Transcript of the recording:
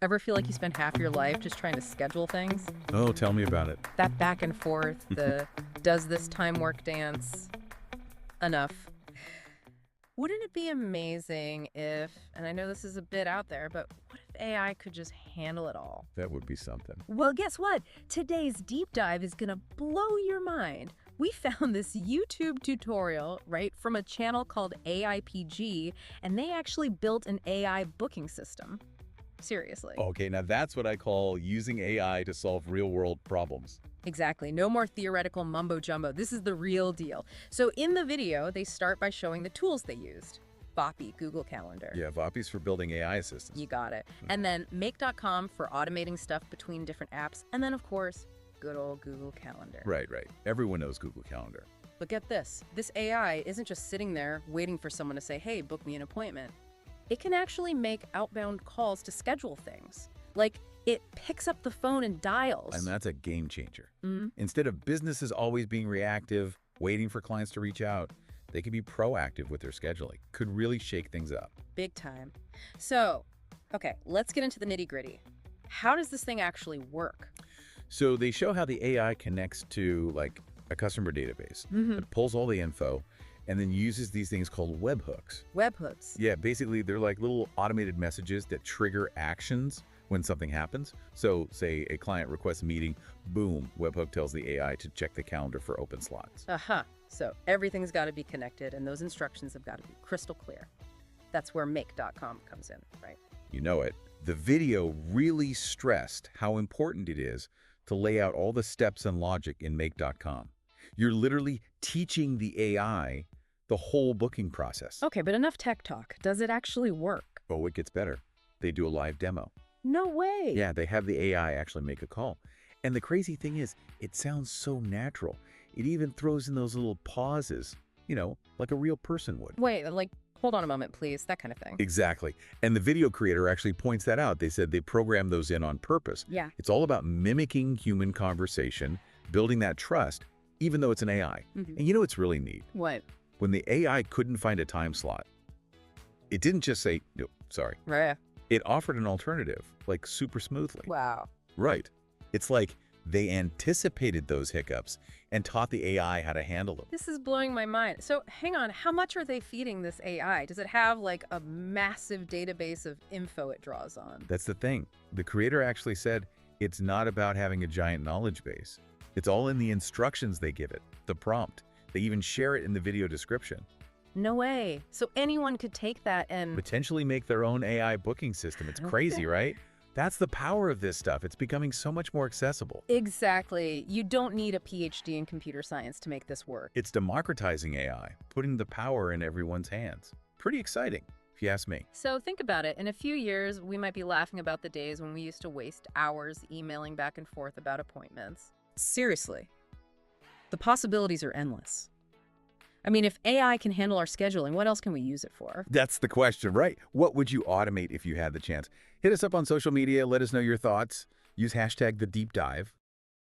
Ever feel like you spend half your life just trying to schedule things? Oh, tell me about it. That back and forth, the does this time work dance? Enough. Wouldn't it be amazing if, and I know this is a bit out there, but what if AI could just handle it all? That would be something. Well, guess what? Today's deep dive is gonna blow your mind. We found this YouTube tutorial, right, from a channel called AIPG, and they actually built an AI booking system. Seriously. Okay, now that's what I call using AI to solve real-world problems. Exactly. No more theoretical mumbo-jumbo. This is the real deal. So in the video, they start by showing the tools they used. Vapi, Google Calendar. Yeah, Vapi's for building AI assistants. You got it. And then make.com for automating stuff between different apps. And then, of course, good old Google Calendar. Right. Everyone knows Google Calendar. But get this. This AI isn't just sitting there waiting for someone to say, hey, book me an appointment. It can actually make outbound calls to schedule things. Like, it picks up the phone and dials. And that's a game changer. Instead of businesses always being reactive, waiting for clients to reach out, they can be proactive with their scheduling. Could really shake things up. Big time. So, okay, let's get into the nitty-gritty. How does this thing actually work? So they show how the AI connects to like a customer database. It pulls all the info and then uses these things called webhooks. Webhooks. Yeah, basically they're like little automated messages that trigger actions when something happens. So say a client requests a meeting, boom, webhook tells the AI to check the calendar for open slots. So everything's got to be connected, and those instructions have got to be crystal clear. That's where make.com comes in, right? You know it. The video really stressed how important it is to lay out all the steps and logic in make.com. You're literally teaching the AI the whole booking process. Okay, but enough tech talk. Does it actually work? Oh, it gets better. They do a live demo. No way. Yeah, they have the AI actually make a call. And the crazy thing is, it sounds so natural. It even throws in those little pauses, you know, like a real person would. Wait, like, hold on a moment, please. That kind of thing. Exactly. And the video creator actually points that out. They said they programmed those in on purpose. Yeah. It's all about mimicking human conversation, building that trust, even though it's an AI. And you know what's really neat? What? When the AI couldn't find a time slot, it didn't just say, no, sorry. Right. It offered an alternative, like super smoothly. Wow. Right. It's like they anticipated those hiccups and taught the AI how to handle them. This is blowing my mind. So hang on, how much are they feeding this AI? Does it have like a massive database of info it draws on? That's the thing. The creator actually said it's not about having a giant knowledge base. It's all in the instructions they give it, the prompt. They even share it in the video description. No way. So anyone could take that and Potentially make their own AI booking system. It's crazy, right? That's the power of this stuff. It's becoming so much more accessible. Exactly. You don't need a PhD in computer science to make this work. It's democratizing AI, putting the power in everyone's hands. Pretty exciting, if you ask me. So think about it. In a few years, we might be laughing about the days when we used to waste hours emailing back and forth about appointments. Seriously. The possibilities are endless. I mean, if AI can handle our scheduling, what else can we use it for? That's the question, right? What would you automate if you had the chance? Hit us up on social media. Let us know your thoughts. Use hashtag #TheDeepDive.